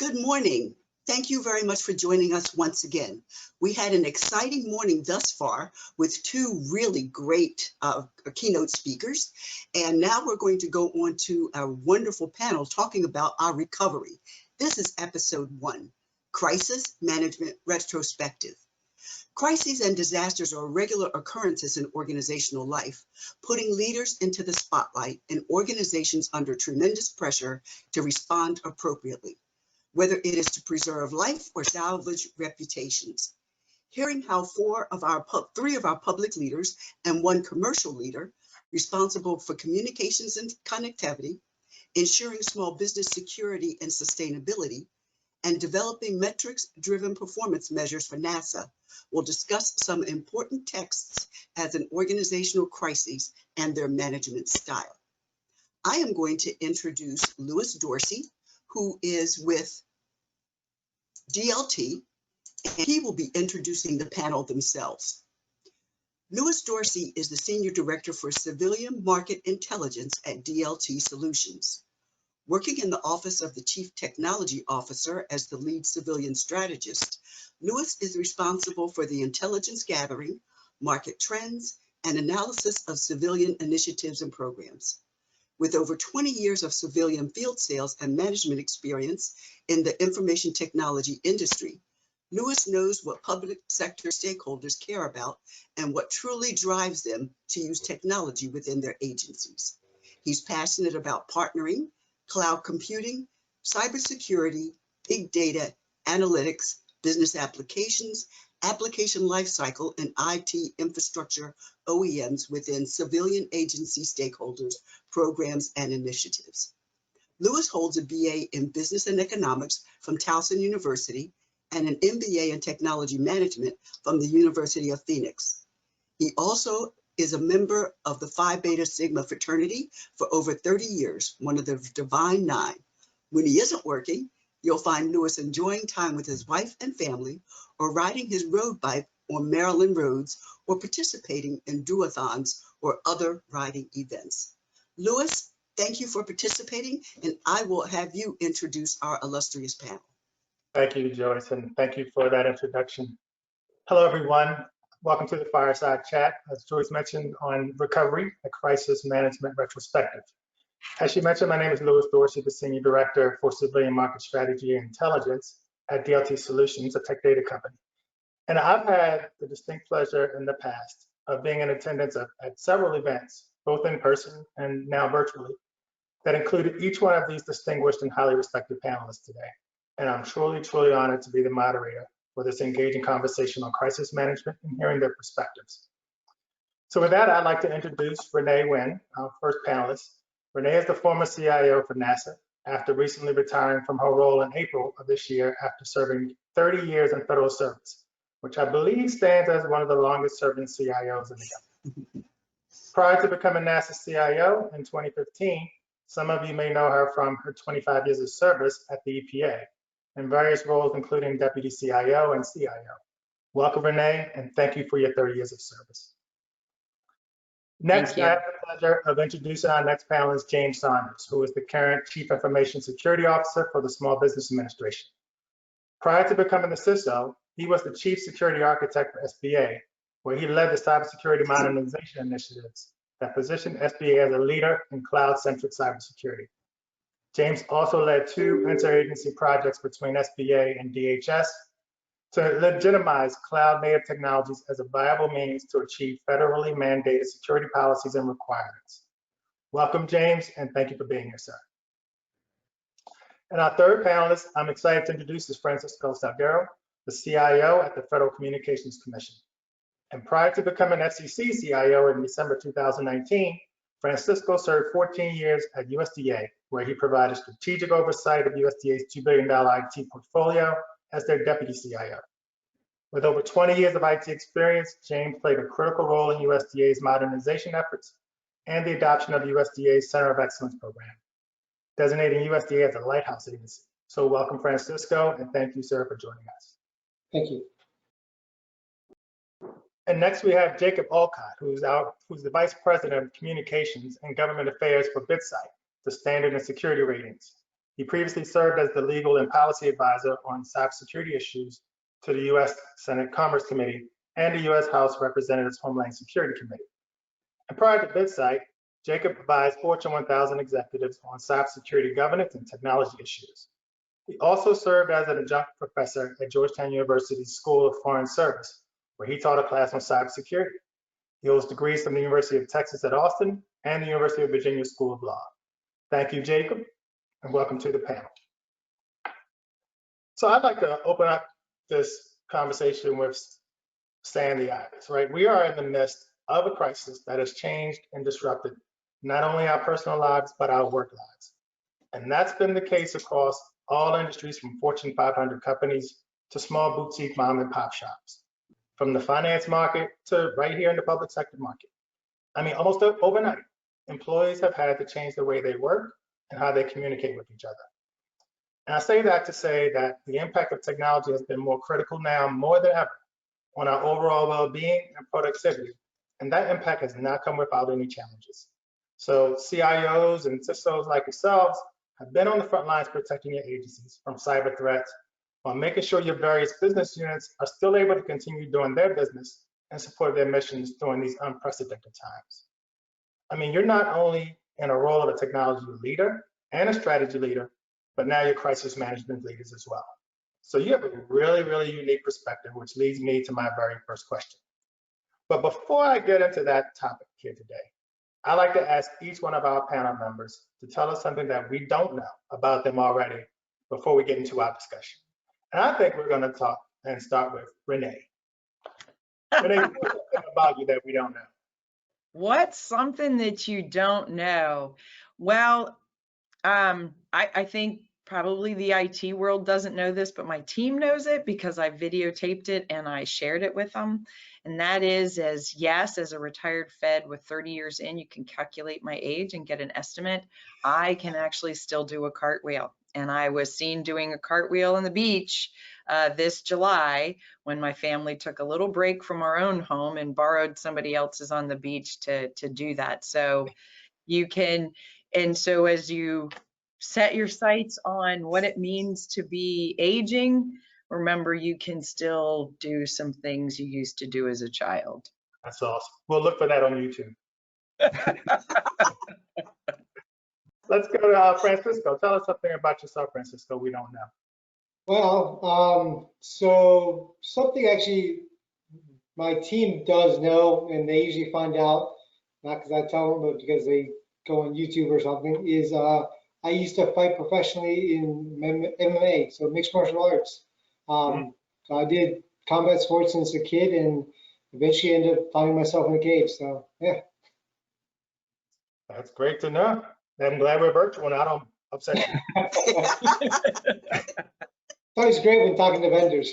Good morning. Thank you very much for joining us once again. We had an exciting morning thus far with two really great keynote speakers. And now we're going to go on to a wonderful panel talking about our recovery. This is episode 1, Crisis Management Retrospective. Crises and disasters are regular occurrences in organizational life, putting leaders into the spotlight and organizations under tremendous pressure to respond appropriately, whether it is to preserve life or salvage reputations. Hearing how three of our public leaders and one commercial leader responsible for communications and connectivity, ensuring small business security and sustainability, and developing metrics-driven performance measures for NASA will discuss some important texts as an organizational crisis and their management style. I am going to introduce Louis Dorsey, who is with DLT, and he will be introducing the panel themselves. Louis Dorsey is the Senior Director for Civilian Market Intelligence at DLT Solutions. Working in the Office of the Chief Technology Officer as the lead civilian strategist, Louis is responsible for the intelligence gathering, market trends, and analysis of civilian initiatives and programs. With over 20 years of civilian field sales and management experience in the information technology industry, Louis knows what public sector stakeholders care about and what truly drives them to use technology within their agencies. He's passionate about partnering, cloud computing, cybersecurity, big data, analytics, business applications, application lifecycle, and IT infrastructure OEMs within civilian agency stakeholders, programs, and initiatives. Louis holds a BA in Business and Economics from Towson University and an MBA in Technology Management from the University of Phoenix. He also is a member of the Phi Beta Sigma fraternity for over 30 years, one of the Divine Nine. When he isn't working, you'll find Louis enjoying time with his wife and family, or riding his road bike on Maryland roads, or participating in duathons or other riding events. Louis, thank you for participating, and I will have you introduce our illustrious panel. Thank you, Joyce, and thank you for that introduction. Hello, everyone. Welcome to the Fireside Chat, as Joyce mentioned, on recovery, a crisis management retrospective. As she mentioned, my name is Louis Dorsey, the Senior Director for Civilian Market Strategy and Intelligence at DLT Solutions, a tech data company. And I've had the distinct pleasure in the past of being in attendance at several events, both in person and now virtually, that included each one of these distinguished and highly respected panelists today. And I'm truly, truly honored to be the moderator for this engaging conversation on crisis management and hearing their perspectives. So with that, I'd like to introduce Renee Nguyen, our first panelist. Renee is the former CIO for NASA after recently retiring from her role in April of this year after serving 30 years in federal service, which I believe stands as one of the longest serving CIOs in the government. Prior to becoming NASA CIO in 2015, some of you may know her from her 25 years of service at the EPA in various roles, including Deputy CIO and CIO. Welcome, Renee, and thank you for your 30 years of service. Next, I have the pleasure of introducing our next panelist, James Saunders, who is the current Chief Information Security Officer for the Small Business Administration. Prior to becoming the CISO, he was the Chief Security Architect for SBA, where he led the cybersecurity modernization initiatives that positioned SBA as a leader in cloud-centric cybersecurity. James also led 2 interagency projects between SBA and DHS to legitimize cloud-native technologies as a viable means to achieve federally mandated security policies and requirements. Welcome, James, and thank you for being here, sir. And our third panelist I'm excited to introduce is Francisco Salgaro, the CIO at the Federal Communications Commission. And prior to becoming FCC CIO in December 2019, Francisco served 14 years at USDA, where he provided strategic oversight of USDA's $2 billion IT portfolio as their deputy CIO. With over 20 years of IT experience, James played a critical role in USDA's modernization efforts and the adoption of USDA's Center of Excellence program, designating USDA as a lighthouse agency. So welcome, Francisco, and thank you, sir, for joining us. Thank you. And next we have Jacob Olcott, who's the Vice President of Communications and Government Affairs for BitSight, the Standard and Security Ratings. He previously served as the legal and policy advisor on cybersecurity issues to the U.S. Senate Commerce Committee and the U.S. House Representatives Homeland Security Committee. And prior to BitSight, Jacob advised Fortune 1000 executives on cybersecurity governance and technology issues. He also served as an adjunct professor at Georgetown University's School of Foreign Service, where he taught a class on cybersecurity. He holds degrees from the University of Texas at Austin and the University of Virginia School of Law. Thank you, Jacob, and welcome to the panel. So I'd like to open up this conversation with saying the obvious, right? We are in the midst of a crisis that has changed and disrupted not only our personal lives, but our work lives. And that's been the case across all industries, from Fortune 500 companies to small boutique mom and pop shops, from the finance market to right here in the public sector market. I mean, almost overnight, employees have had to change the way they work and how they communicate with each other. And I say that to say that the impact of technology has been more critical now, more than ever, on our overall well-being and productivity. And that impact has not come without any challenges. So CIOs and CISOs like yourselves have been on the front lines protecting your agencies from cyber threats, while making sure your various business units are still able to continue doing their business and support their missions during these unprecedented times. I mean, you're not only in a role of a technology leader and a strategy leader, but now you're crisis management leaders as well. So you have a really, really unique perspective, which leads me to my very first question. But before I get into that topic here today, I'd like to ask each one of our panel members to tell us something that we don't know about them already before we get into our discussion. And I think we're going to talk and start with Renee. Renee, what's something about you that we don't know? What's something that you don't know? Well, I think probably the IT world doesn't know this, but my team knows it because I videotaped it and I shared it with them. And that is, as a retired Fed with 30 years in, you can calculate my age and get an estimate. I can actually still do a cartwheel. And I was seen doing a cartwheel on the beach this July when my family took a little break from our own home and borrowed somebody else's on the beach to do that. So you can, and so as you set your sights on what it means to be aging, remember you can still do some things you used to do as a child. That's awesome. We'll look for that on YouTube. Let's go to Francisco. Tell us something about yourself, Francisco, we don't know. Well, so something actually my team does know, and they usually find out, not because I tell them, but because they go on YouTube or something, is I used to fight professionally in MMA, so mixed martial arts. So I did combat sports since a kid and eventually ended up finding myself in a cage, so yeah. That's great to know. I'm glad we're virtual and I don't upset you. It's always great when talking to vendors.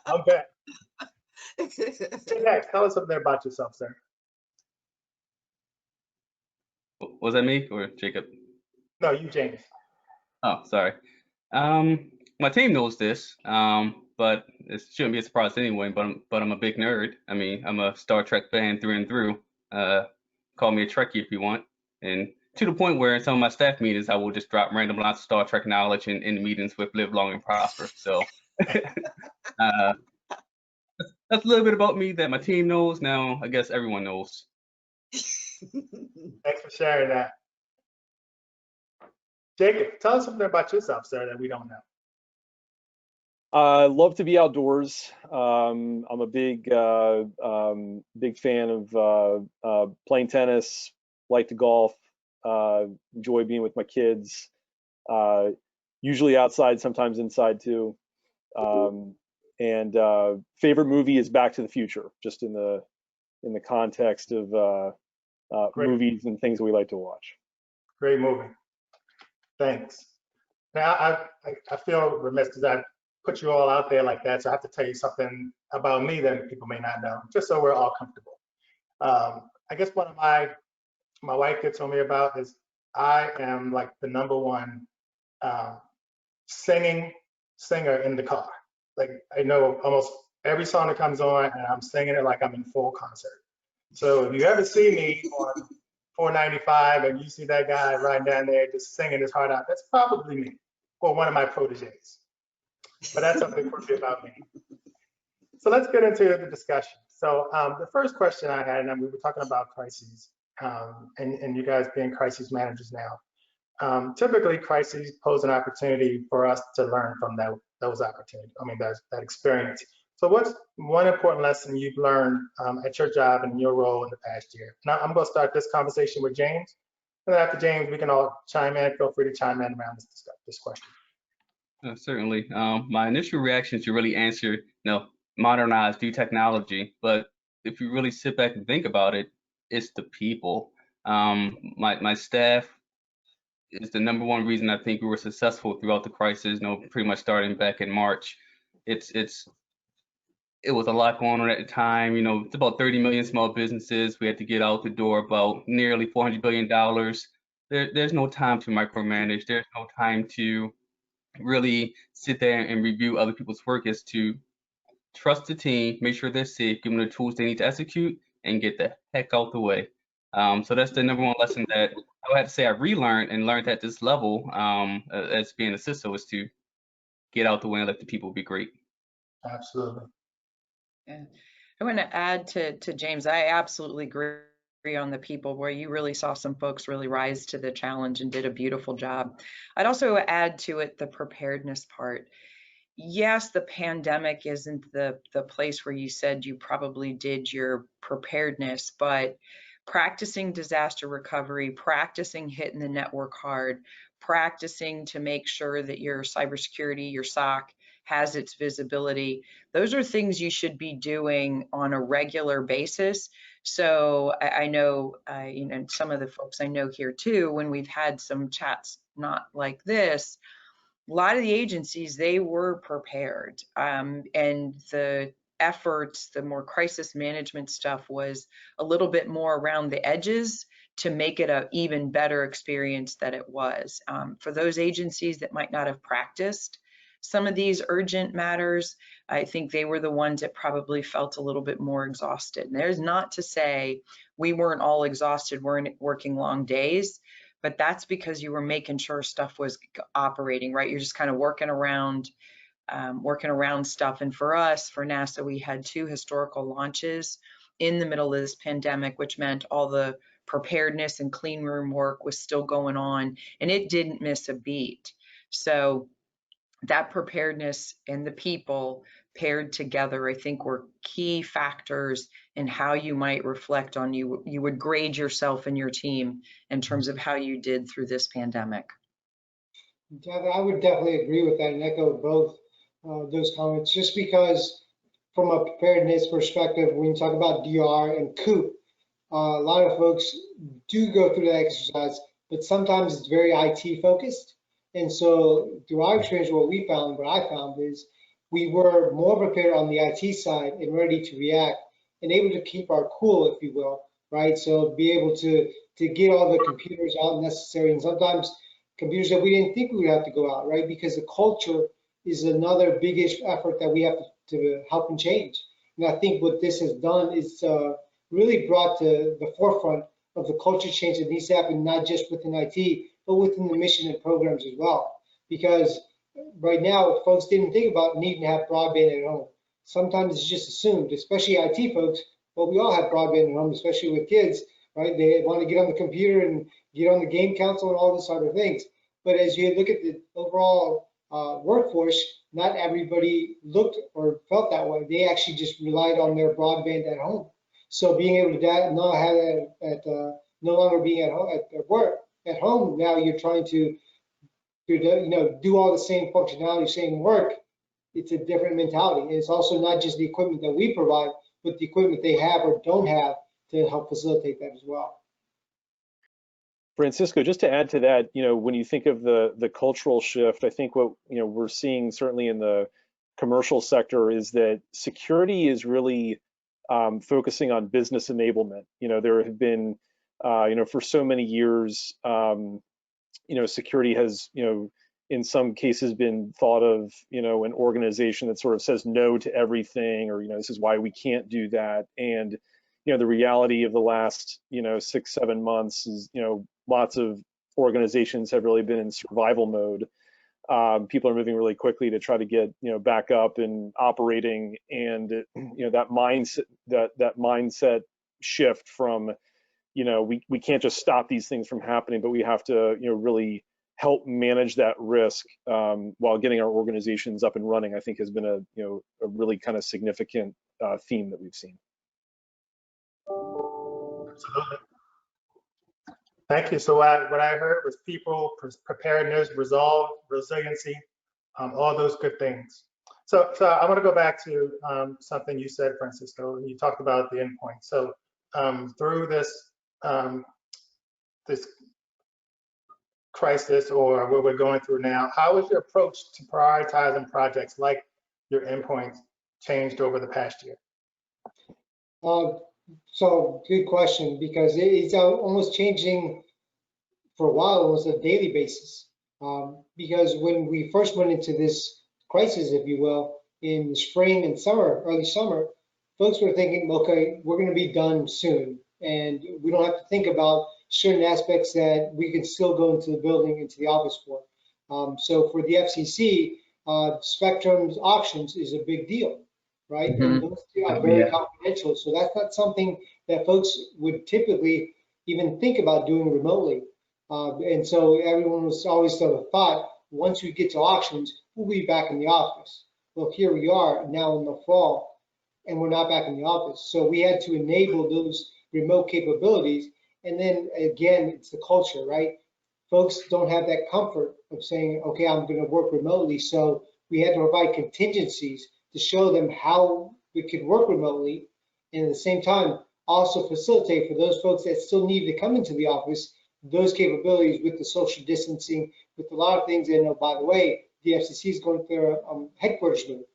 I'm back. Next, tell us something about yourself, sir. Was that me or Jacob? No, you, James. Oh, sorry. My team knows this, but it shouldn't be a surprise anyway. But I'm a big nerd. I mean, I'm a Star Trek fan through and through. Call me a Trekkie if you want. And to the point where in some of my staff meetings, I will just drop random lots of Star Trek knowledge in meetings with Live Long and Prosper. So that's a little bit about me that my team knows. Now, I guess everyone knows. Thanks for sharing that. Jacob, tell us something about yourself, sir, that we don't know. I love to be outdoors. I'm a big fan of playing tennis, like to golf, enjoy being with my kids, usually outside, sometimes inside too. And favorite movie is Back to the Future, just in the context of movies and things we like to watch. Great movie. Thanks. Now, I feel remiss because I put you all out there like that, so I have to tell you something about me that people may not know, just so we're all comfortable. I guess one of my wife gets on me about is I am like the #1 singing singer in the car. Like I know almost every song that comes on and I'm singing it like I'm in full concert. So if you ever see me on 495 and you see that guy right down there just singing his heart out, that's probably me or one of my proteges. But that's something quirky about me. So let's get into the discussion. So the first question I had, and we were talking about crises, and you guys being crisis managers now. Typically, crises pose an opportunity for us to learn from those opportunities. I mean, that experience. So what's one important lesson you've learned at your job and in your role in the past year? Now, I'm going to start this conversation with James. And then after James, we can all chime in. Feel free to chime in around this question. Certainly. My initial reaction is to really answer, modernize, do technology. But if you really sit back and think about it, it's the people. My staff is the number one reason I think we were successful throughout the crisis. Pretty much starting back in March. It was a lot going on at the time. It's about 30 million small businesses. We had to get out the door about nearly $400 billion. There's no time to micromanage. There's no time to really sit there and review other people's work. Is to trust the team, make sure they're safe, give them the tools they need to execute, and get the heck out the way. So that's the number one lesson that I would have to say I relearned and learned at this level as being a CISO, was to get out the way and let the people be great. Absolutely. Yeah. I want to add to James. I absolutely agree on the people, where you really saw some folks really rise to the challenge and did a beautiful job. I'd also add to it the preparedness part. Yes, the pandemic isn't the place where you said you probably did your preparedness, but practicing disaster recovery, practicing hitting the network hard, practicing to make sure that your cybersecurity, your SOC has its visibility. Those are things you should be doing on a regular basis. So I know, some of the folks I know here too, when we've had some chats not like this, a lot of the agencies, they were prepared. And the efforts, the more crisis management stuff, was a little bit more around the edges to make it an even better experience than it was. For those agencies that might not have practiced some of these urgent matters, I think they were the ones that probably felt a little bit more exhausted. And there's not to say we weren't all exhausted, weren't working long days, but that's because you were making sure stuff was operating, right? You're just kind of working around stuff. And for us, for NASA, we had 2 historical launches in the middle of this pandemic, which meant all the preparedness and clean room work was still going on, and it didn't miss a beat. So that preparedness and the people paired together, I think, were key factors in how you might reflect on you would grade yourself and your team in terms of how you did through this pandemic. I would definitely agree with that and echo both those comments, just because from a preparedness perspective, when you talk about DR and COOP, a lot of folks do go through that exercise, but sometimes it's very IT focused. And so through our experience, what I found is we were more prepared on the IT side and ready to react and able to keep our cool, if you will, right? So be able to get all the computers out necessary, and sometimes computers that we didn't think we would have to go out, right? Because the culture is another big effort that we have to help and change. And I think what this has done is really brought to the forefront of the culture change that needs to happen, not just within IT, but within the mission and programs as well. Because right now, folks didn't think about needing to have broadband at home. Sometimes it's just assumed, especially IT folks, well, we all have broadband at home, especially with kids, right? They want to get on the computer and get on the game console and all these sort of things. But as you look at the overall workforce, not everybody looked or felt that way. They actually just relied on their broadband at home. So being able to not have it no longer being at home at work at home, now you're trying to do all the same functionality, same work. It's a different mentality. And it's also not just the equipment that we provide, but the equipment they have or don't have to help facilitate that as well. Francisco, just to add to that, when you think of the cultural shift, I think what we're seeing certainly in the commercial sector is that security is really focusing on business enablement. There have been, for so many years, security has, in some cases been thought of, an organization that sort of says no to everything, or, this is why we can't do that. And, the reality of the last 6-7 months is lots of organizations have really been in survival mode. People are moving really quickly to try to get back up and operating, and that mindset shift from we can't just stop these things from happening, but we have to really help manage that risk while getting our organizations up and running, I think has been a really kind of significant theme that we've seen. Absolutely. Thank you. So what I heard was people, preparedness, resolve, resiliency, all those good things. So I want to go back to something you said, Francisco, and you talked about the endpoint. So through this this crisis, or what we're going through now, how has your approach to prioritizing projects like your endpoints changed over the past year? So good question, because it's almost changing for a while, almost a daily basis. Because when we first went into this crisis, if you will, in the spring and summer, early summer, folks were thinking, okay, we're going to be done soon, and we don't have to think about certain aspects that we can still go into the building, into the office for. So for the FCC, Spectrum's auctions is a big deal, right? And those two are very confidential. So that's not something that folks would typically even think about doing remotely. And so everyone was always sort of thought, once we get to auctions, we'll be back in the office. Well, here we are now in the fall, and we're not back in the office. So we had to enable those remote capabilities. And then again, it's the culture, right? Folks don't have that comfort of saying, okay, I'm going to work remotely. So we had to provide contingencies to show them how we could work remotely, and at the same time also facilitate for those folks that still need to come into the office those capabilities with the social distancing, with a lot of things. And by the way, the FCC is going through a headquarters move.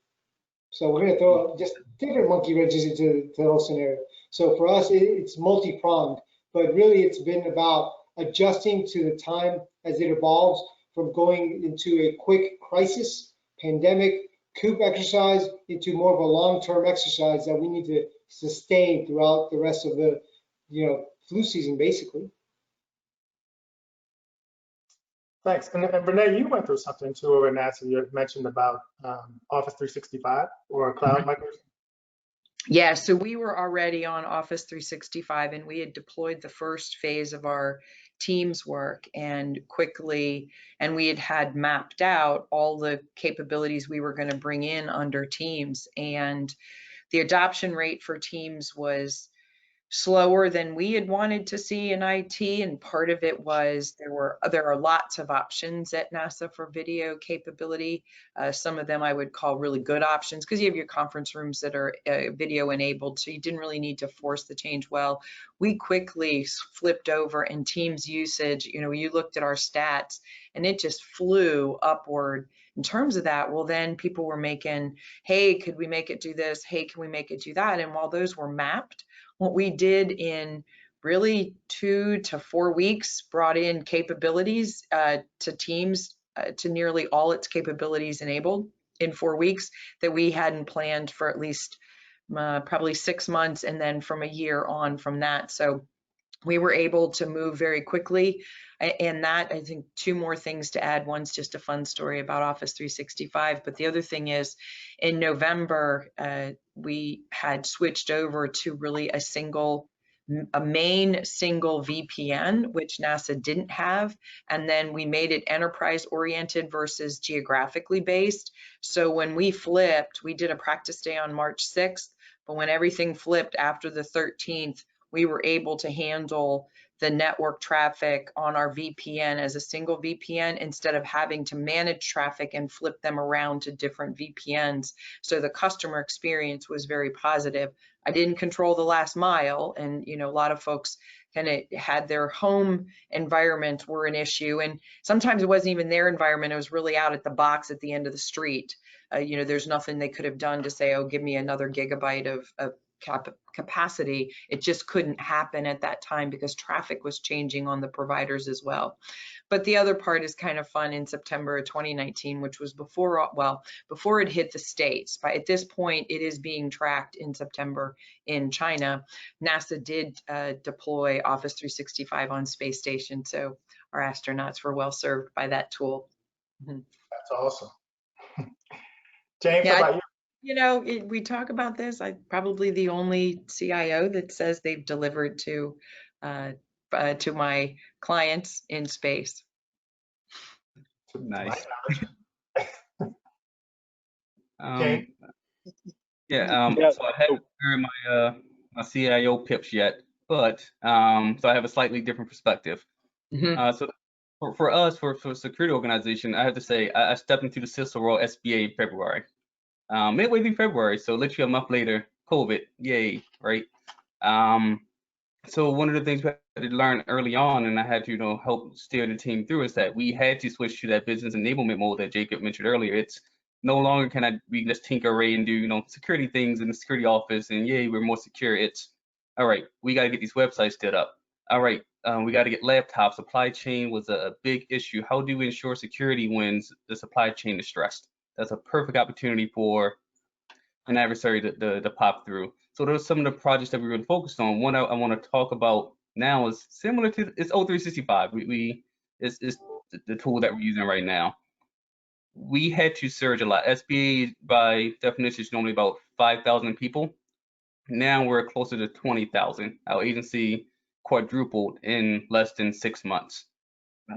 So we're going to throw just different monkey wrenches into the whole scenario. So for us, it's multi-pronged, but really it's been about adjusting to the time as it evolves from going into a quick crisis, pandemic, coup exercise into more of a long-term exercise that we need to sustain throughout the rest of the flu season, basically. Thanks. And Renee, you went through something too over at NASA. You mentioned about Office 365 or cloud migration. Yeah, so we were already on Office 365, and we had deployed the first phase of our Teams work and quickly, and we had mapped out all the capabilities we were going to bring in under Teams. And the adoption rate for Teams was slower than we had wanted to see in IT, and part of it was there are lots of options at NASA for video capability. Some of them I would call really good options, because you have your conference rooms that are video enabled, so you didn't really need to force the change. Well, we quickly flipped over, and Teams usage, you looked at our stats and it just flew upward in terms of that. Well, then people were making, hey, could we make it do this? Hey, can we make it do that? And while those were mapped, what we did in really 2 to 4 weeks brought in capabilities to Teams to nearly all its capabilities enabled in 4 weeks that we hadn't planned for at least probably 6 months, and then from a year on from that. So we were able to move very quickly. And that, I think, 2 more things to add. One's just a fun story about Office 365, but the other thing is in November, we had switched over to really a main single VPN, which NASA didn't have. And then we made it enterprise oriented versus geographically based. So when we flipped, we did a practice day on March 6th, but when everything flipped after the 13th, we were able to handle the network traffic on our VPN as a single VPN instead of having to manage traffic and flip them around to different VPNs. So the customer experience was very positive. I didn't control the last mile, and a lot of folks kind of had their home environment were an issue, and sometimes it wasn't even their environment. It was really out at the box at the end of the street. There's nothing they could have done to say, oh, give me another gigabyte of capacity. It just couldn't happen at that time because traffic was changing on the providers as well. But the other part is kind of fun. In September of 2019, which was before it hit the States. But at this point, it is being tracked in September in China. NASA did deploy Office 365 on space station, so our astronauts were well served by that tool. That's awesome. James, Yeah, how about you? you know, we talk about this. I'm probably the only CIO that says they've delivered to my clients in space. Nice. Okay. Yeah. Yeah. So I haven't heard my CIO pips yet, but so I have a slightly different perspective. So for us, for a security organization, I have to say I stepped into the CISO role SBA in February, midway through February. So literally a month later, COVID, yay, right? So one of the things we had to learn early on, and I had to help steer the team through, is that we had to switch to that business enablement mode that Jacob mentioned earlier. It's no longer can we just tinker away and do security things in the security office and yay, we're more secure. It's all right, we got to get these websites stood up. All right, we got to get laptops. Supply chain was a big issue. How do we ensure security when the supply chain is stressed? That's a perfect opportunity for an adversary to pop through. So those are some of the projects that we really focused on. One I want to talk about now is similar to it's O365. It's the tool that we're using right now. We had to surge a lot. SBA by definition is normally about 5,000 people. Now we're closer to 20,000. Our agency quadrupled in less than 6 months.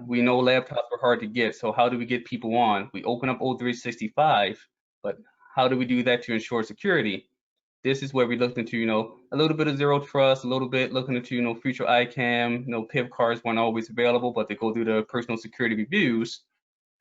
We know laptops were hard to get, so how do we get people on? We open up O365, but how do we do that to ensure security? This is where we looked into, a little bit of zero trust, a little bit looking into, future ICAM, PIV cards weren't always available, but they go through the personal security reviews.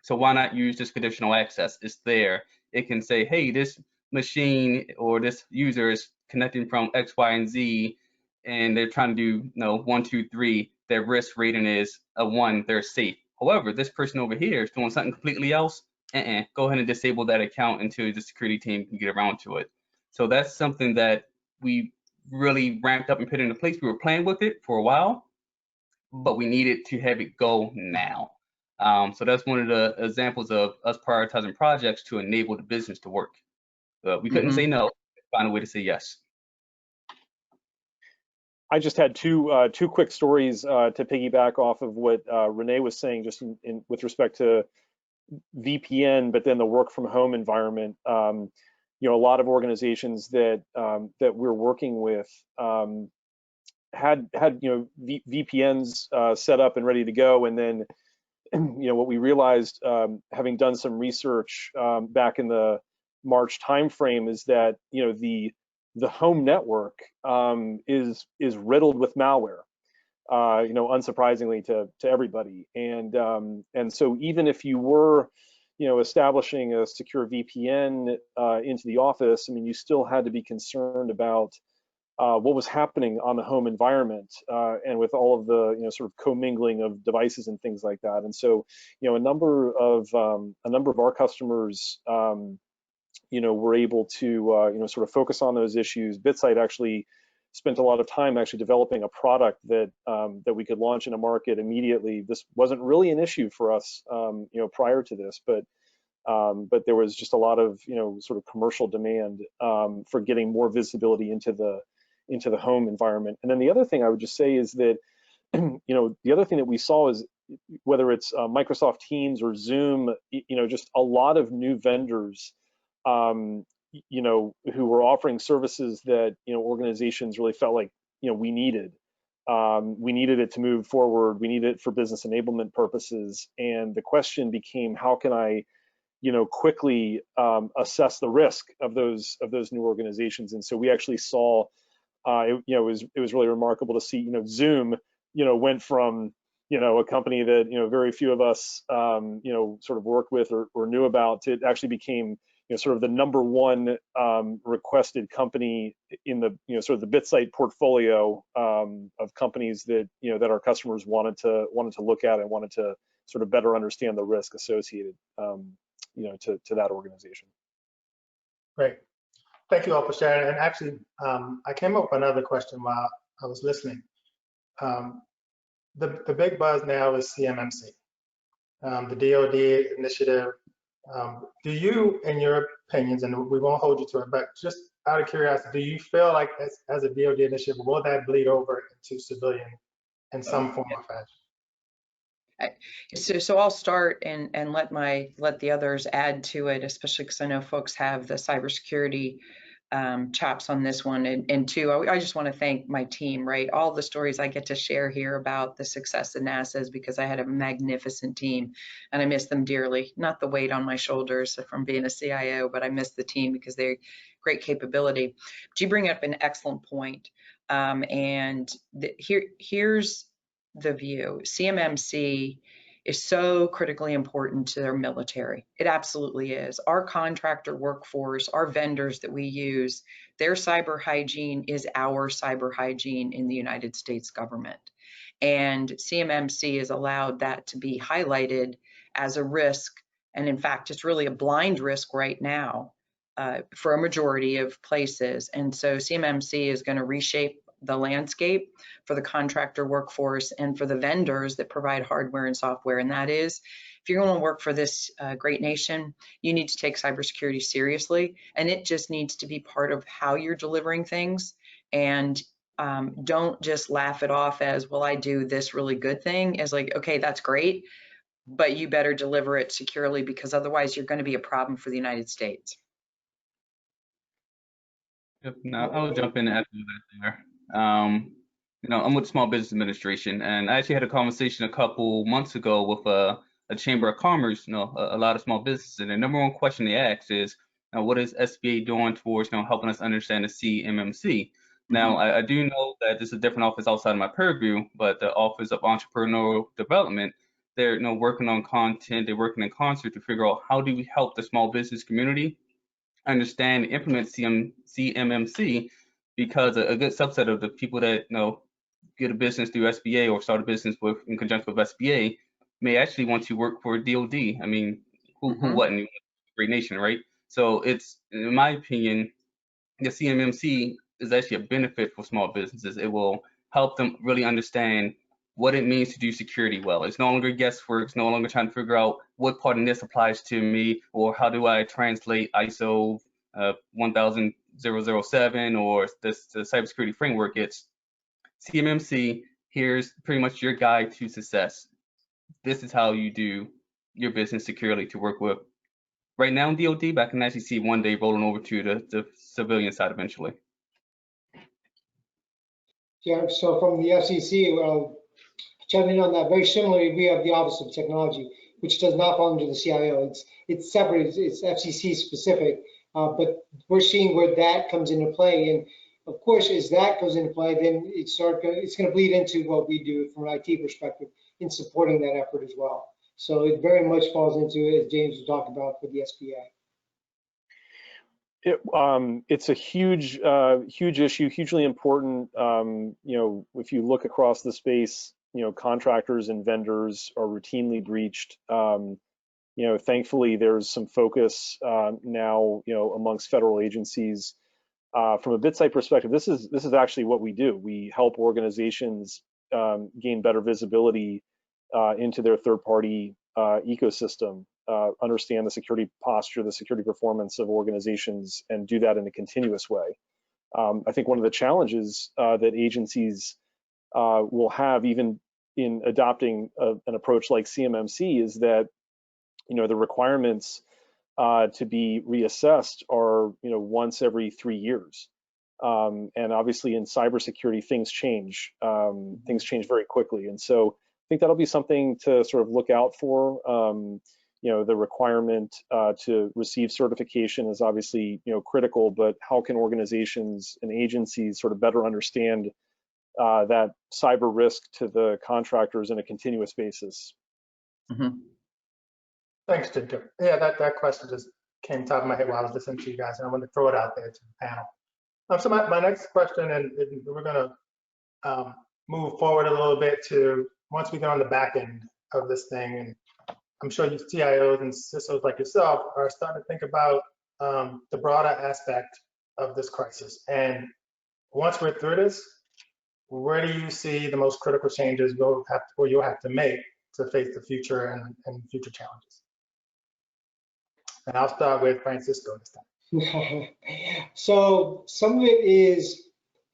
So why not use just conditional access? It's there. It can say, hey, this machine or this user is connecting from X, Y, and Z, and they're trying to do, 1, 2, 3. Their risk rating is a 1. They're safe. However, this person over here is doing something completely else. Go ahead and disable that account until the security team can get around to it. So that's something that we really ramped up and put into place. We were playing with it for a while, but we needed to have it go now. So that's one of the examples of us prioritizing projects to enable the business to work. We couldn't say no, find a way to say yes. I just had two quick stories to piggyback off of what Renee was saying, just with respect to VPN, but then the work from home environment. A lot of organizations that we're working with had VPNs set up and ready to go, and then what we realized, having done some research back in the March timeframe, is that the home network is riddled with malware. Unsurprisingly to everybody, and so even if you were establishing a secure VPN into the office, I mean, you still had to be concerned about what was happening on the home environment, and with all of the sort of commingling of devices and things like that. And so a number of our customers were able to sort of focus on those issues. BitSight actually spent a lot of time actually developing a product that we could launch in a market immediately. This wasn't really an issue for us prior to this, but there was just a lot of sort of commercial demand for getting more visibility into the home environment. And then the other thing I would just say is that the other thing that we saw is, whether it's Microsoft Teams or Zoom, just a lot of new vendors who were offering services that organizations really felt like we needed. We needed it to move forward. We needed it for business enablement purposes. And the question became, how can I quickly assess the risk of those new organizations? And so we actually saw it was really remarkable to see Zoom went from a company that very few of us sort of worked with or knew about, to it actually became sort of the #1 requested company in the sort of the BitSight portfolio of companies that that our customers wanted to look at and wanted to sort of better understand the risk associated to that organization. Great. Thank you all for sharing. And actually, I came up with another question while I was listening. The big buzz now is CMMC, the DoD initiative. Do you, in your opinions, and we won't hold you to it, but just out of curiosity, do you feel like as a DoD initiative, will that bleed over into civilian in some form or fashion? So I'll start and let the others add to it, especially because I know folks have the cybersecurity chops on this one. And two, I just want to thank my team, right? All the stories I get to share here about the success of NASA is because I had a magnificent team and I miss them dearly. Not the weight on my shoulders from being a CIO, but I miss the team because they're great capability. But you bring up an excellent point. Here's the view. CMMC is so critically important to their military. It absolutely is. Our contractor workforce, our vendors that we use, their cyber hygiene is our cyber hygiene in the United States government. And CMMC has allowed that to be highlighted as a risk. And in fact, it's really a blind risk right now for a majority of places. And so CMMC is going to reshape the landscape for the contractor workforce and for the vendors that provide hardware and software. And that is, if you're going to work for this great nation, you need to take cybersecurity seriously. And it just needs to be part of how you're delivering things. And don't just laugh it off as, well, I do this really good thing, as like, okay, that's great, but you better deliver it securely because otherwise you're going to be a problem for the United States. Yep. Now I'll jump in after that there. I'm with Small Business Administration, and I actually had a conversation a couple months ago with a Chamber of Commerce. A lot of small businesses, and the number one question they ask is, what is SBA doing towards, helping us understand the CMMC? Now, I do know that this is a different office outside of my purview, but the Office of Entrepreneurial Development, they're working on content, they're working in concert to figure out how do we help the small business community understand and implement CMMC, because a good subset of the people that get a business through SBA or start a business in conjunction with SBA may actually want to work for DoD. I mean, who wouldn't? Great nation, right? So it's, in my opinion, the CMMC is actually a benefit for small businesses. It will help them really understand what it means to do security well. It's no longer guesswork. It's no longer trying to figure out what part of this applies to me, or how do I translate ISO 10007 or the cybersecurity framework. It's CMMC. Here's pretty much your guide to success. This is how you do your business securely to work with. Right now in DoD, but I can actually see one day rolling over to the civilian side eventually. Yeah, so from the FCC, jumping in on that, very similarly, we have the Office of Technology, which does not fall under the CIO. It's separate, it's FCC specific, but we're seeing where that comes into play. And of course, as that goes into play, then it's going to bleed into what we do from an IT perspective in supporting that effort as well. So it very much falls into it, as James was talking about, for the SBA. It's a huge issue, hugely important. If you look across the space, contractors and vendors are routinely breached. Thankfully, there's some focus now, amongst federal agencies. From a BitSite perspective, this is actually what we do. We help organizations gain better visibility into their third-party ecosystem, understand the security posture, the security performance of organizations, and do that in a continuous way. I think one of the challenges that agencies will have, even in adopting an approach like CMMC, is that the requirements to be reassessed are once every 3 years. And obviously in cybersecurity, things change very quickly. And so I think that'll be something to sort of look out for. The requirement to receive certification is obviously critical, but how can organizations and agencies sort of better understand that cyber risk to the contractors on a continuous basis? Thanks, Jim. Yeah, that question just came top of my head while I was listening to you guys, and I wanted to throw it out there to the panel. So my next question, and we're going to move forward a little bit to once we get on the back end of this thing, and I'm sure you CIOs and CISOs like yourself are starting to think about the broader aspect of this crisis? And once we're through this, where do you see the most critical changes you'll have to make to face the future and future challenges? And I'll start with Francisco this time. So some of it is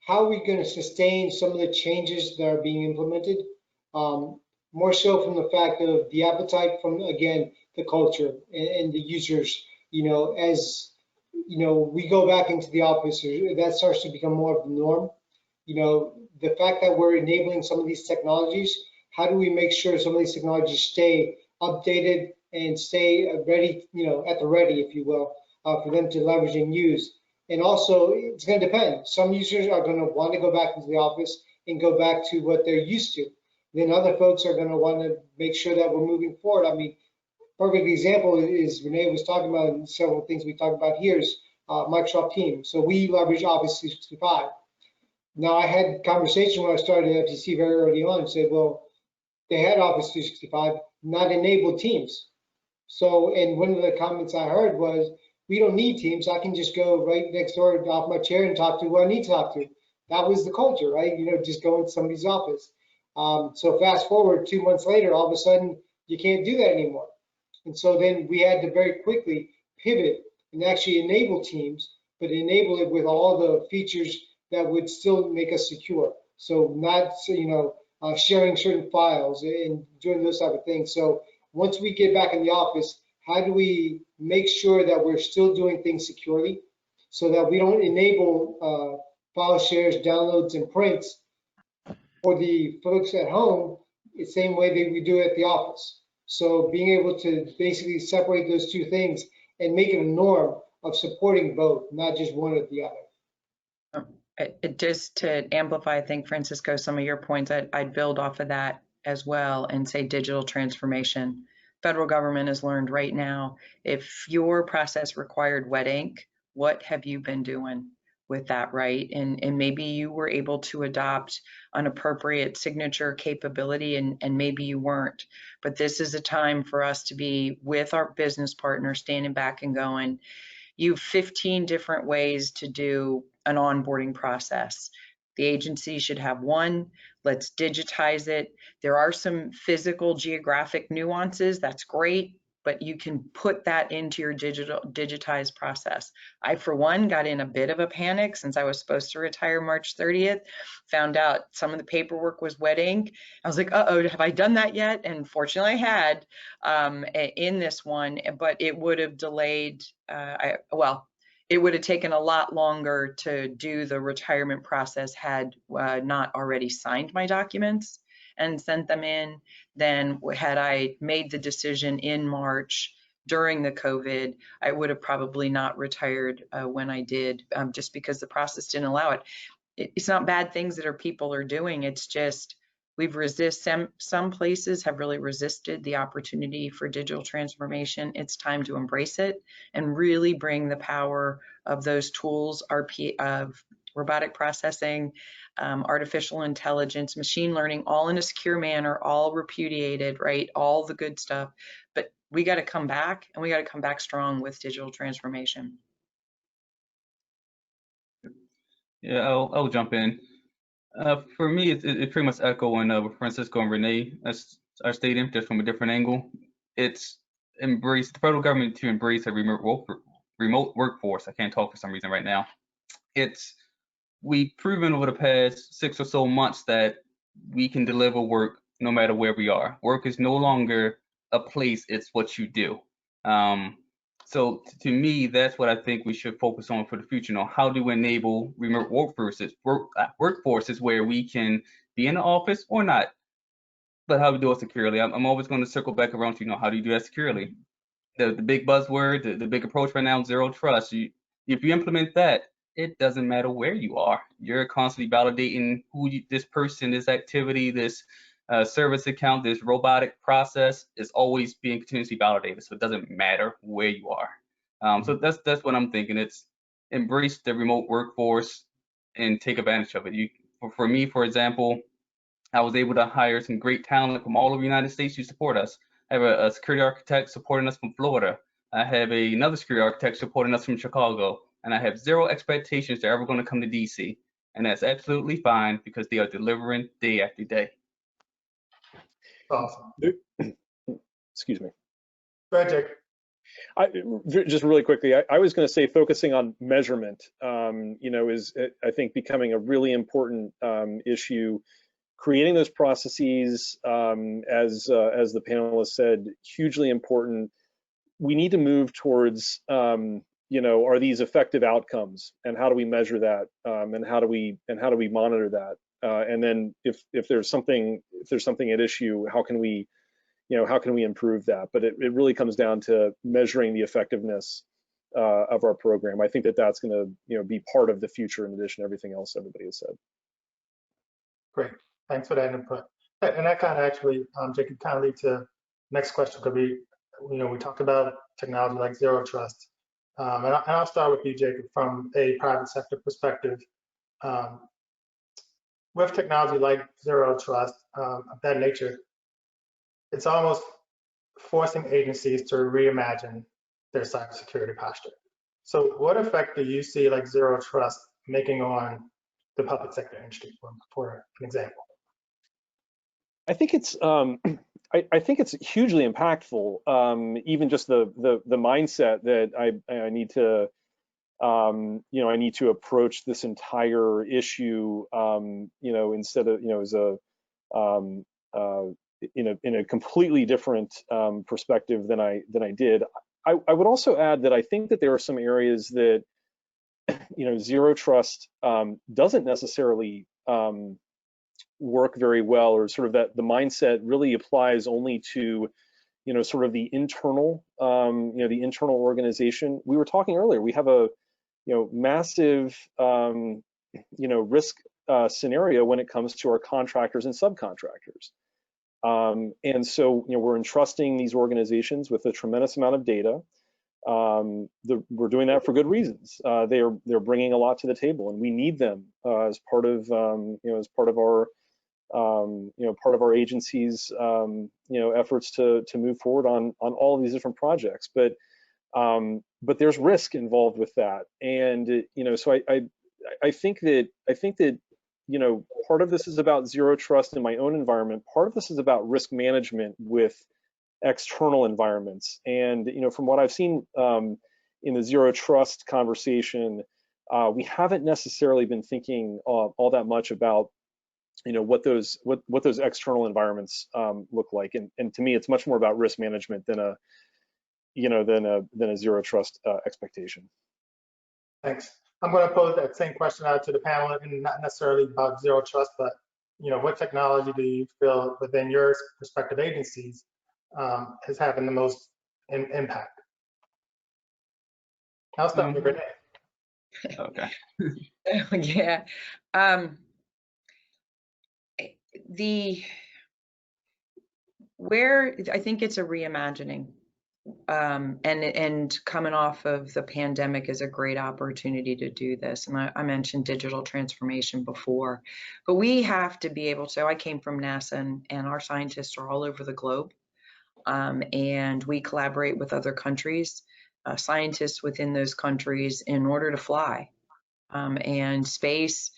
how are we going to sustain some of the changes that are being implemented? More so from the fact of the appetite from, again, the culture and the users, as, we go back into the office, that starts to become more of the norm. The fact that we're enabling some of these technologies, how do we make sure some of these technologies stay updated and stay ready, at the ready, if you will, for them to leverage and use? And also, it's going to depend. Some users are going to want to go back into the office and go back to what they're used to. Then other folks are going to want to make sure that we're moving forward. I mean, perfect example is Renee was talking about, and several things we talked about here is Microsoft Teams. So we leverage Office 365. Now, I had a conversation when I started at FTC very early on and said, well, they had Office 365, not enabled Teams. So, and one of the comments I heard was, we don't need Teams. I can just go right next door off my chair and talk to who I need to talk to. That was the culture, right? Just go into somebody's office. So fast forward 2 months later, all of a sudden, you can't do that anymore. And so then we had to very quickly pivot and actually enable Teams, but enable it with all the features that would still make us secure. So not, sharing certain files and doing those type of things. So once we get back in the office, how do we make sure that we're still doing things securely so that we don't enable file shares, downloads, and prints for the folks at home the same way that we do at the office? So being able to basically separate those two things and make it a norm of supporting both, not just one or the other. Just to amplify, I think, Francisco, some of your points, I'd build off of that as well and say digital transformation. Federal government has learned right now, if your process required wet ink, what have you been doing with that, right? And maybe you were able to adopt an appropriate signature capability and maybe you weren't. But this is a time for us to be with our business partners, standing back and going, you have 15 different ways to do an onboarding process. The agency should have one. Let's digitize it. There are some physical geographic nuances. That's great, but you can put that into your digitized process. I, for one, got in a bit of a panic since I was supposed to retire March 30th, found out some of the paperwork was wet ink. I was like, uh-oh, have I done that yet? And fortunately I had in this one, but it would have delayed, it would have taken a lot longer to do the retirement process had not already signed my documents and sent them in than had I made the decision in March during the COVID. I would have probably not retired when I did, just because the process didn't allow it. It's not bad things that people are doing. It's just some places have really resisted the opportunity for digital transformation. It's time to embrace it and really bring the power of those tools, of robotic processing, artificial intelligence, machine learning, all in a secure manner, all repudiated, right? All the good stuff. But we got to come back, and we got to come back strong with digital transformation. Yeah, I'll jump in. For me, it pretty much echoing what Francisco and Renee are stating, just from a different angle. It's the federal government to embrace a remote workforce. I can't talk for some reason right now. We've proven over the past 6 or so months that we can deliver work no matter where we are. Work is no longer a place, it's what you do. So to me, that's what I think we should focus on for the future. How do we enable remote workforces where we can be in the office or not, but how do we do it securely? I'm always going to circle back around to, how do you do that securely? The big buzzword, the big approach right now, zero trust. If you implement that, it doesn't matter where you are. You're constantly validating this person, this activity, this service account, this robotic process is always being continuously validated. So it doesn't matter where you are. So that's what I'm thinking. It's embrace the remote workforce and take advantage of it. For me, for example, I was able to hire some great talent from all over the United States to support us. I have a security architect supporting us from Florida. I have another security architect supporting us from Chicago. and I have zero expectations they're ever going to come to DC. And that's absolutely fine because they are delivering day after day. Awesome. Excuse me. Go ahead, Jake. Just really quickly, I was going to say focusing on measurement, is I think becoming a really important issue. Creating those processes, as the panelists said, hugely important. We need to move towards, are these effective outcomes, and how do we measure that, and how do we monitor that, and then if there's something at issue, how can we improve that? But it really comes down to measuring the effectiveness of our program. I think that's going to be part of the future in addition to everything else everybody has said. Great. Thanks for that input. And that kind of actually, Jake, kind of lead to next question could be, we talked about technology like zero trust. And I'll start with you, Jacob, from a private sector perspective. With technology like zero trust of that nature, it's almost forcing agencies to reimagine their cybersecurity posture. So what effect do you see like zero trust making on the public sector industry, for an example? I think it's I think it's hugely impactful. Even just the mindset that I need to I need to approach this entire issue instead of as a in a completely different perspective than I did. I would also add that I think that there are some areas that zero trust doesn't necessarily work very well, or sort of that the mindset really applies only to sort of the internal the internal organization. We were talking earlier, we have a massive risk scenario when it comes to our contractors and subcontractors, and so we're entrusting these organizations with a tremendous amount of data. We're doing that for good reasons. They're bringing a lot to the table, and we need them as part of part of our agency's efforts to move forward on all of these different projects. But there's risk involved with that, and so I think that part of this is about zero trust in my own environment. Part of this is about risk management with external environments. And from what I've seen in the zero trust conversation, we haven't necessarily been thinking all that much about what those external environments look like. And to me, it's much more about risk management than a zero trust expectation. Thanks. I'm going to pose that same question out to the panel, and not necessarily about zero trust, but what technology do you feel within your respective agencies is having the most impact? I'll start with Renee. Okay. Yeah. Where I think it's a reimagining, and coming off of the pandemic is a great opportunity to do this. And I mentioned digital transformation before, but we have to be able to. I came from NASA, and our scientists are all over the globe, and we collaborate with other countries, scientists within those countries, in order to fly. And space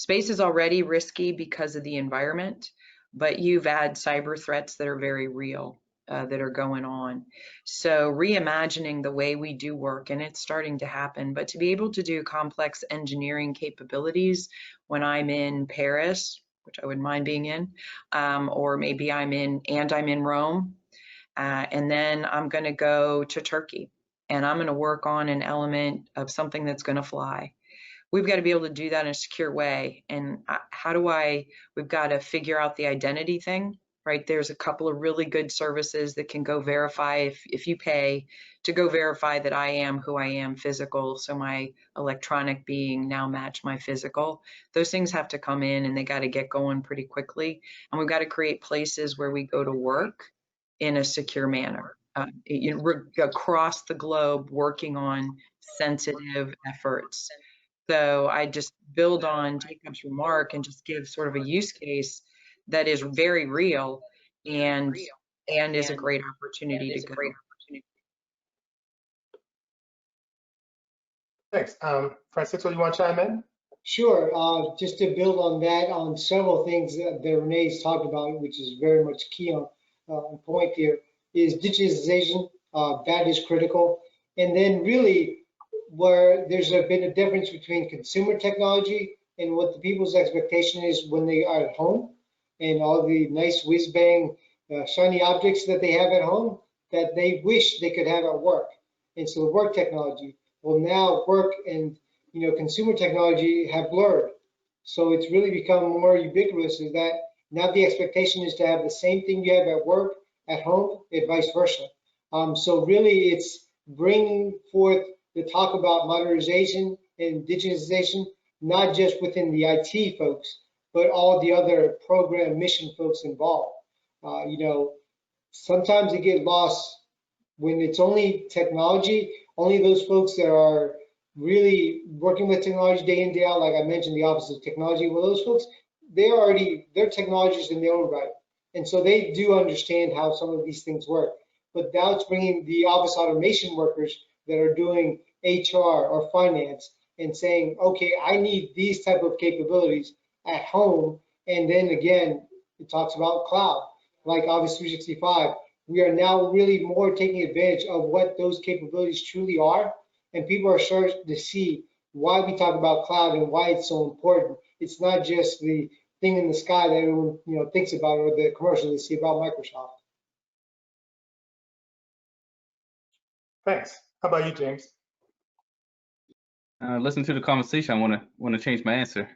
is already risky because of the environment, but you've had cyber threats that are very real, that are going on. So reimagining the way we do work, and it's starting to happen, but to be able to do complex engineering capabilities when I'm in Paris, which I wouldn't mind being in, or maybe I'm in Rome, and then I'm going to go to Turkey, and I'm going to work on an element of something that's going to fly. We've got to be able to do that in a secure way. And we've got to figure out the identity thing, right? There's a couple of really good services that can go verify, if you pay to go verify that I am who I am physical, so my electronic being now match my physical. Those things have to come in, and they got to get going pretty quickly. And we've got to create places where we go to work in a secure manner, across the globe, working on sensitive efforts. So I just build on Jacob's remark and just give sort of a use case that is very real and is a great opportunity to go. Thanks. Francisco, you want to chime in? Sure. Just to build on that, on several things that Renee's talked about, which is very much key on point here, is digitization. That is critical. And then really where there's been a difference between consumer technology and what the people's expectation is when they are at home, and all the nice whiz-bang shiny objects that they have at home that they wish they could have at work. And so the work technology, well, now work and consumer technology have blurred. So it's really become more ubiquitous is that now the expectation is to have the same thing you have at work, at home, and vice versa. So really it's bringing forth the talk about modernization and digitization, not just within the IT folks, but all the other program mission folks involved. Sometimes it get lost when it's only technology, only those folks that are really working with technology day in, day out, like I mentioned, the Office of Technology, well, those folks, they're technologists in their own right. And so they do understand how some of these things work. But now it's bringing the office automation workers that are doing HR or finance and saying, okay, I need these type of capabilities at home. And then again, it talks about cloud, like Office 365. We are now really more taking advantage of what those capabilities truly are. And people are starting to see why we talk about cloud and why it's so important. It's not just the thing in the sky that everyone thinks about, or the commercial they see about Microsoft. Thanks. How about you, James? Listen to the conversation. I want to change my answer.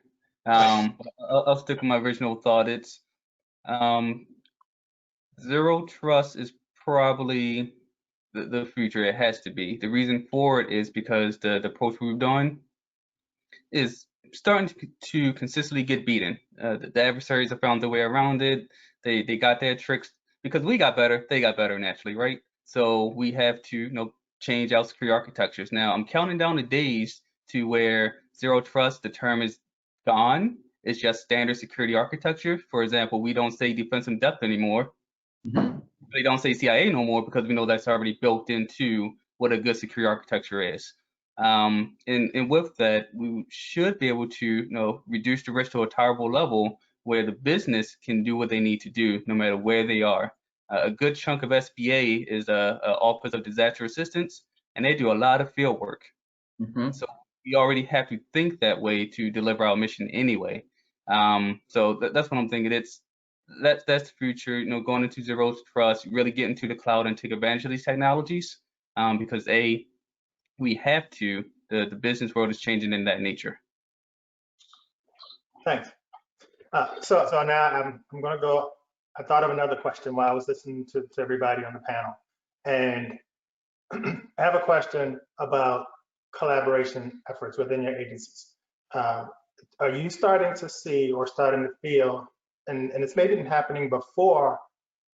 I'll stick with my original thought. It's zero trust is probably the future. It has to be. The reason for it is because the approach we've done is starting to consistently get beaten. The adversaries have found their way around it. They got their tricks because we got better. They got better naturally, right? So we have to change our security architectures. Now I'm counting down the days to where zero trust, the term is gone. It's just standard security architecture. For example, we don't say defensive depth anymore. They don't say CIA no more because we know that's already built into what a good security architecture is. And with that, we should be able to reduce the risk to a tolerable level where the business can do what they need to do no matter where they are. A good chunk of SBA is a Office of Disaster Assistance, and they do a lot of field work. So we already have to think that way to deliver our mission anyway. So that's what I'm thinking. That's the future. Going into zero trust, really get into the cloud and take advantage of these technologies, because we have to. The business world is changing in that nature. Thanks. So now I'm going to go. I thought of another question while I was listening to everybody on the panel, and I have a question about collaboration efforts within your agencies. Are you starting to see or starting to feel, and it's maybe been happening before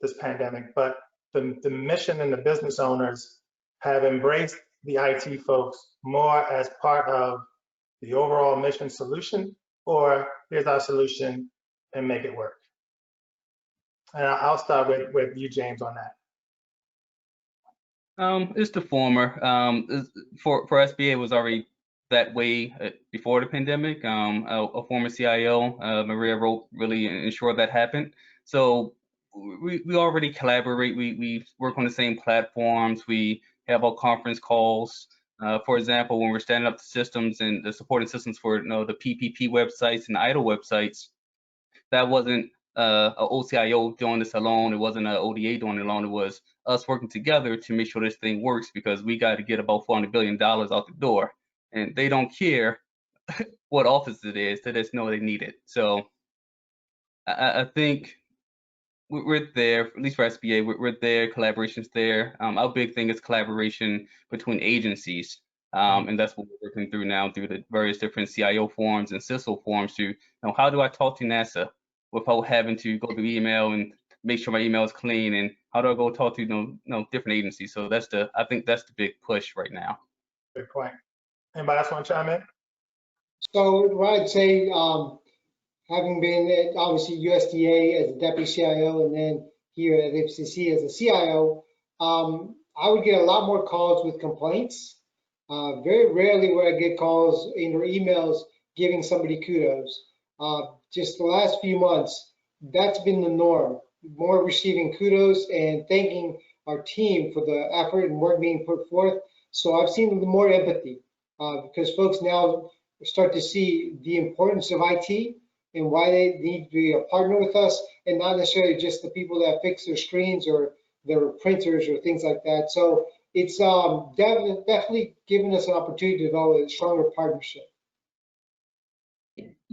this pandemic, but the mission and the business owners have embraced the IT folks more as part of the overall mission solution, or here's our solution and make it work? And I'll start with you, James, on that. It's the former. For SBA, it was already that way before the pandemic. A former CIO, Maria, really ensured that happened. So we already collaborate. We work on the same platforms. We have our conference calls. For example, when we're standing up the systems and the supporting systems for the PPP websites and the IDLE websites, that wasn't a OCIO doing this alone. It wasn't an ODA doing it alone. It was us working together to make sure this thing works, because we got to get about $400 billion out the door, and they don't care what office it is. They just know they need it. So I think we're there, at least for SBA, we're there, collaboration's there. Our big thing is collaboration between agencies. And that's what we're working through now through the various different CIO forums and CISO forums to how do I talk to NASA without having to go through email and make sure my email is clean, and how do I go talk to different agencies? So I think that's the big push right now. Good point. Anybody else want to chime in? So what I'd say, having been at obviously USDA as a deputy CIO and then here at FCC as a CIO, I would get a lot more calls with complaints Very rarely where I get calls or emails giving somebody kudos. Just the last few months, that's been the norm. More receiving kudos and thanking our team for the effort and work being put forth. So I've seen more empathy because folks now start to see the importance of IT and why they need to be a partner with us, and not necessarily just the people that fix their screens or their printers or things like that. So it's definitely given us an opportunity to develop a stronger partnership.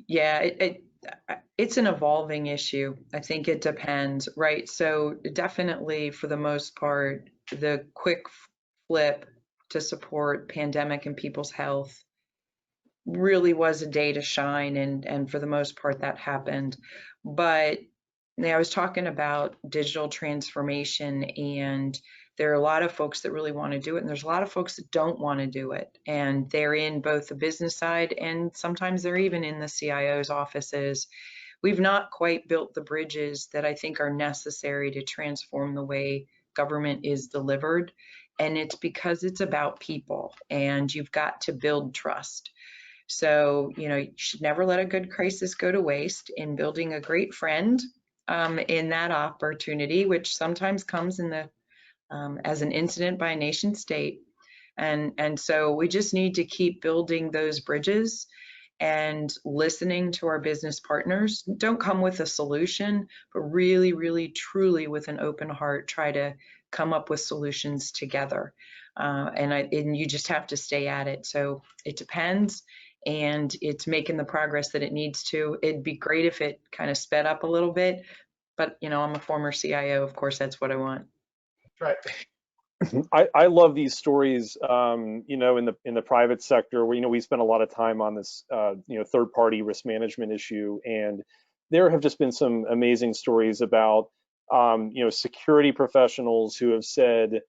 Yeah, it's an evolving issue. I think it depends, right? So definitely for the most part, the quick flip to support pandemic and people's health really was a day to shine, and for the most part that happened. But I was talking about digital transformation, and there are a lot of folks that really want to do it, and there's a lot of folks that don't want to do it, and they're in both the business side and sometimes they're even in the CIO's offices. We've not quite built the bridges that I think are necessary to transform the way government is delivered, and it's because it's about people, and you've got to build trust. So, you should never let a good crisis go to waste in building a great friend in that opportunity, which sometimes comes in the as an incident by a nation state. And so we just need to keep building those bridges and listening to our business partners. Don't come with a solution, but really, really, truly with an open heart, try to come up with solutions together. And you just have to stay at it. So it depends, and it's making the progress that it needs to. It'd be great if it kind of sped up a little bit, but I'm a former CIO. Of course, that's what I want. Right. I love these stories, in the private sector where, we spend a lot of time on this, third-party risk management issue. And there have just been some amazing stories about, security professionals who have said,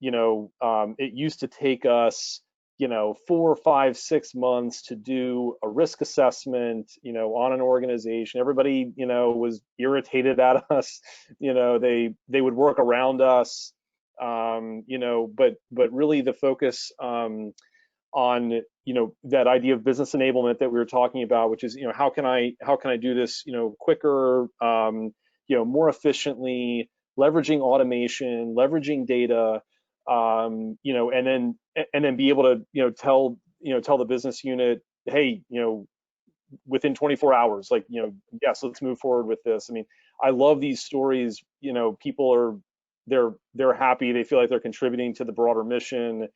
it used to take us, 4, 5, 6 months to do a risk assessment, on an organization. Everybody, was irritated at us. They would work around us. But really the focus on that idea of business enablement that we were talking about, which is, how can I do this quicker, more efficiently, leveraging automation, leveraging data, and then be able to tell the business unit, hey, within 24 hours, like, yes, let's move forward with this. I mean, I love these stories. People are they're happy. They feel like they're contributing to the broader mission.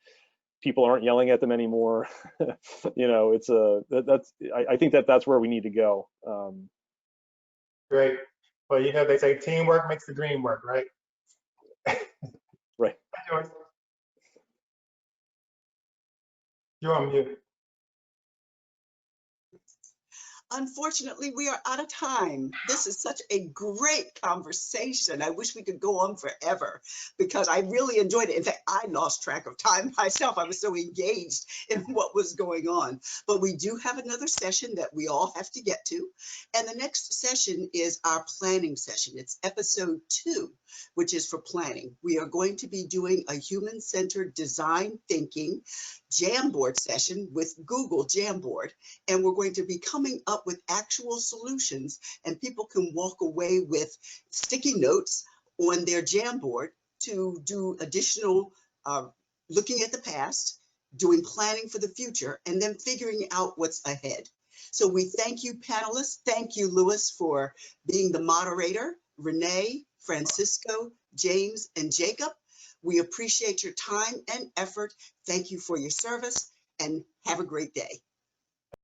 People aren't yelling at them anymore. I think that's where we need to go. Great. Well, they say teamwork makes the dream work, right? Right. Hi, Joyce. You're on mute. Unfortunately, we are out of time. This is such a great conversation. I wish we could go on forever because I really enjoyed it. In fact, I lost track of time myself. I was so engaged in what was going on. But we do have another session that we all have to get to. And the next session is our planning session. It's episode 2, which is for planning. We are going to be doing a human-centered design thinking Jamboard session with Google Jamboard. And we're going to be coming up with actual solutions, and people can walk away with sticky notes on their Jamboard to do additional looking at the past, doing planning for the future, and then figuring out what's ahead. So we thank you, panelists. Thank you, Louis, for being the moderator, Renee, Francisco, James, and Jacob. We appreciate your time and effort. Thank you for your service, and have a great day.